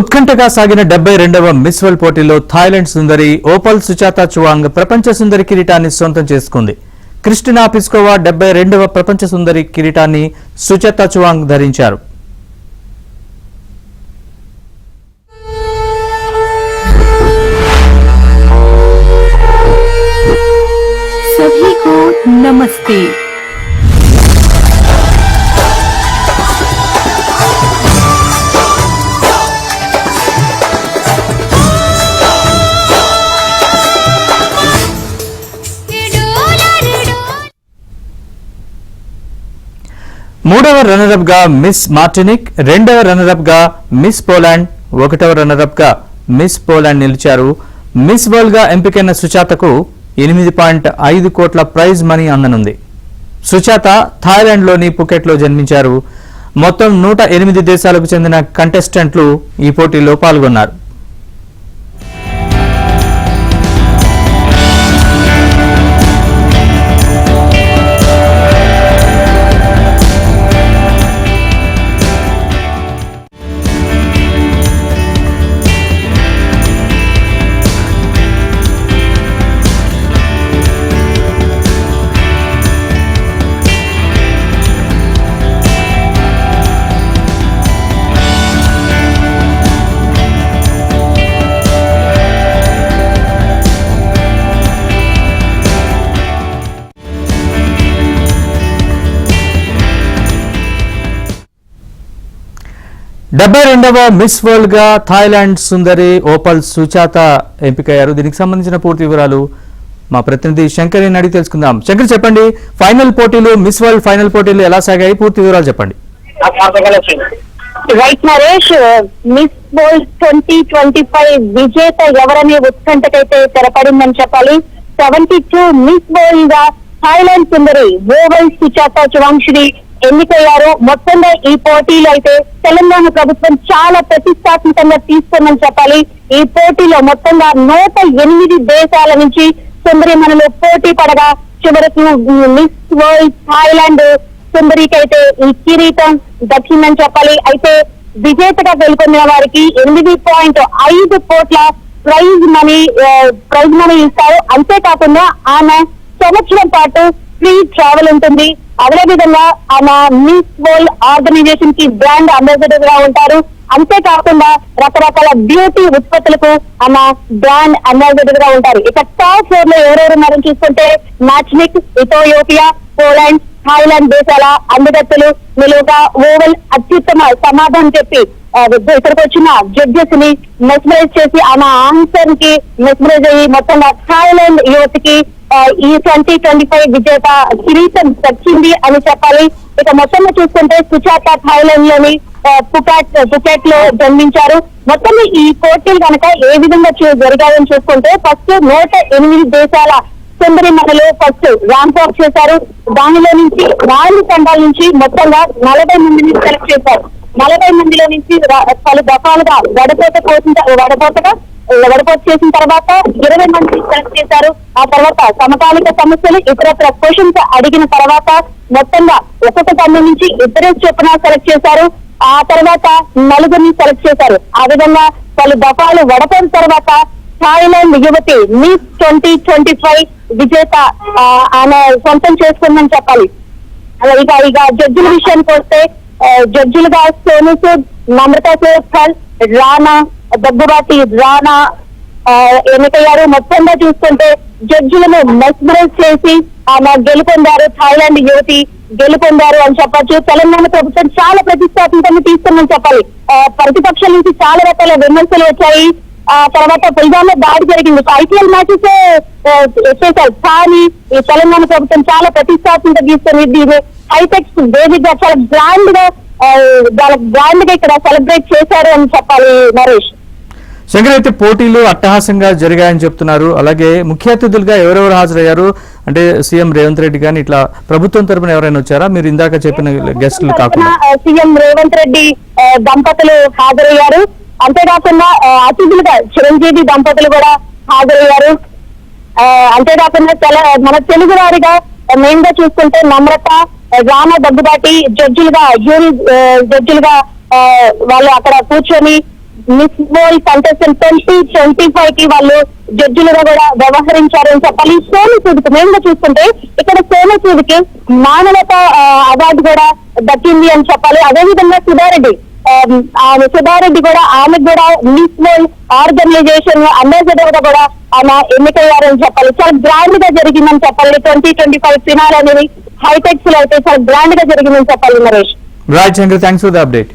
ఉత్కంఠగా సాగిన 72వ miss world పోటీలో థాయిలాండ్ సుందరి ఓపల్ సుచాతా చువాంగ్ ప్రపంచ సుందరి కిరీటాన్ని సొంతం చేసుకుంది. క్రిస్టినా పిస్కోవా 72వ ప్రపంచ సుందరి కిరీటాన్ని సుచాతా చువాంగ్ ధరించారు. सभी को नमस्ते। మూడవ రన్నరప్ గా మిస్ మార్టినిక్, రెండవ రన్నరప్ గా మిస్ పోలాండ్, ఒకటవ రన్నరప్ గా మిస్ పోలాండ్ నిలిచారు. మిస్ వరల్డ్ గా ఎంపికైన సుచాతకు 8.5 కోట్ల ప్రైజ్ మనీ అందనుంది. సుచాత థాయిలాండ్లోని పుకెట్లో జన్మించారు. మొత్తం 108 దేశాలకు చెందిన కంటెస్టెంట్లు ఈ పోటీలో పాల్గొన్నారు. డెబ్బై రెండవ మిస్ వరల్డ్ గా థాయిలాండ్ సుందరి ఓపల్ సుచాత ఎంపికయ్యారు. దీనికి సంబంధించిన పూర్తి వివరాలు మా ప్రతినిధి శంకర్ అడిగి తెలుసుకుందాం. శంకర్, చెప్పండి, ఫైనల్ పోటీలు, మిస్ వరల్డ్ ఫైనల్ పోటీలు ఎలా సాగాయి, పూర్తి వివరాలు చెప్పండి. రైట్ నరేష్, మిస్ వరల్డ్ 2025 విజేత ఎవరనే ఉత్కంఠకైతే తెరపడిందని చెప్పాలి. 72 మిస్ వరల్డ్ గా థాయిలాండ్ సుందరి ఓవల్ సుచాతా చువాంగ్ ఎన్నికయ్యారు. మొత్తంగా ఈ పోటీలో అయితే తెలంగాణ ప్రభుత్వం చాలా ప్రతిష్టాత్మకంగా తీసుకుందని చెప్పాలి. ఈ పోటీలో మొత్తంగా 108 దేశాల నుంచి సుందరిమణులు పోటీ పడగా చివరకు మిస్ వరల్డ్ థాయిలాండ్ సుందరికి అయితే ఈ కిరీటం దక్కిందని చెప్పాలి. అయితే విజేతగా గెలుపొందిన వారికి 8.5 కోట్ల ప్రైజ్ మనీ ఇస్తారు. అంతేకాకుండా ఆమె సంవత్సరం పాటు ఫ్రీ ట్రావెల్ ఉంటుంది. అదేవిధంగా ఆమె మిస్ వరల్డ్ ఆర్గనైజేషన్ కి బ్రాండ్ అంబాసిడర్ గా ఉంటారు. అంతేకాకుండా రకరకాల బ్యూటీ ఉత్పత్తులకు ఆమె బ్రాండ్ అంబాసిడర్ గా ఉంటారు. ఇక టాప్ 4 లో ఎవరెవరు ఉన్నారని చూసుకుంటే మార్టినిక్, ఇథియోపియా, పోలాండ్, థాయిలాండ్ దేశాల అందగత్తెలు నిలువుగా ఓవల్ అత్యుత్తమ సమాధానం చెప్పి ఇక్కడికి వచ్చిన జడ్జెస్ ని మెస్మరైజ్ చేసి ఆమె ఆన్సర్ కి మెస్మరైజ్ అయ్యి మొత్తంగా థాయిలాండ్ యువతికి ఈ 2025 విజేత కిరీటం దక్కింది అని చెప్పాలి. ఇక మొత్తంగా చూసుకుంటే సుచాత థాయిలాండ్ లోని పుకెట్ లో జన్మించారు. మొత్తం ఈ పోటీలు కనుక ఏ విధంగా జరిగాయని చూసుకుంటే ఫస్ట్ 108 దేశాల సుందరి మహిళలు ఫస్ట్ ర్యాంక్ ఆఫ్ చేశారు. దానిలో నుంచి 4 ఖండాల నుంచి మొత్తంగా 40 మందిని సెలెక్ట్ చేశారు. 40 మందిలో నుంచి పలు దఫాలుగా వడపోత చేసిన తర్వాత 20 మందిని సెలెక్ట్ చేశారు. ఆ తర్వాత సమకాలిక సమస్యలు ఇతరత్ర క్వశ్చన్స్ అడిగిన తర్వాత మొత్తంగా ఒక్కొక్క ఖండం నుంచి 2 చొప్పున సెలెక్ట్ చేశారు. ఆ తర్వాత 4 సెలెక్ట్ చేశారు. ఆ విధంగా పలు దఫాలు వడపోత తర్వాత థాయిలాండ్ యువతి మిస్ 2025 విజేత ఆమె సొంతం చేసుకుందని చెప్పాలి. ఇక జడ్జిల విషయానికి వస్తే జడ్జిలుగా సోను సూద్, నమ్రతా సేథల్, రానా దగ్గుబాటి రానా ఎన్నికయ్యారు. మొత్తంగా చూసుకుంటే జడ్జిలను మెస్మరైజ్ చేసి ఆమె గెలుపొందారు. థాయిలాండ్ యువతి గెలుపొందారు అని చెప్పొచ్చు. తెలంగాణ ప్రభుత్వం చాలా ప్రతిష్టాత్మకంగా తీసుకుందని చెప్పాలి. ప్రతిపక్షాల నుంచి చాలా రకాల విమర్శలు వచ్చాయి. ఆ తర్వాత పుల్వామా దాడి జరిగింది. IPL మ్యాచెస్ చేశారు. కానీ ఈ తెలంగాణ ప్రభుత్వం చాలా ప్రతిష్టాత్మకంగా తీసుకుని దీన్ని హైటెక్స్ వేదికగా చాలా గ్రాండ్ గా ఇక్కడ సెలబ్రేట్ చేశారు అని చెప్పాలి. నరేష్, శంకర్, అయితే పోటీలు అట్టహాసంగా జరిగాయని చెప్తున్నారు. అలాగే ముఖ్య అతిథులుగా ఎవరెవరు హాజరయ్యారు అంటే సీఎం రేవంత్ రెడ్డి కానీ ఇట్లా ప్రభుత్వం తరపున ఎవరైనా వచ్చారా? మీరు ఇందాక చెప్పిన గెస్టులు కాకుండా సీఎం రేవంత్ రెడ్డి దంపతులు హాజరయ్యారు. అంతేకాకుండా అతిథులుగా చిరంజీవి దంపతులు కూడా హాజరయ్యారు. అంతేకాకుండా మన తెలుగు వారిగా మెయిన్ గా చూసుకుంటే నమ్రత, రానా దగ్గుబాటి జడ్జిలుగా వాళ్ళు అక్కడ కూర్చొని మిస్ వరల్డ్ కంటెస్టెంట్ 2025 కి వాళ్ళు జడ్జిలుగా కూడా వ్యవహరించారని చెప్పాలి. సోను సూద్ కి మెయిన్ గా చూసుకుంటే ఇక్కడ సోను సూద్ కి మానవత అవార్డు కూడా దక్కింది అని చెప్పాలి. అదేవిధంగా సుధారెడ్డి కూడా ఆమెకు కూడా మిస్ వరల్డ్ ఆర్గనైజేషన్ అంబాసిడర్ గా కూడా ఆమె ఎన్నికయ్యారని చెప్పాలి. చాలా గ్రాండ్ గా జరిగిందని చెప్పాలి. 2025 ఫినాల్ అనేది హైటెక్స్ లో అయితే చాలా గ్రాండ్ గా జరిగిందని చెప్పాలి Naresh. Right Shankar, thanks for the update.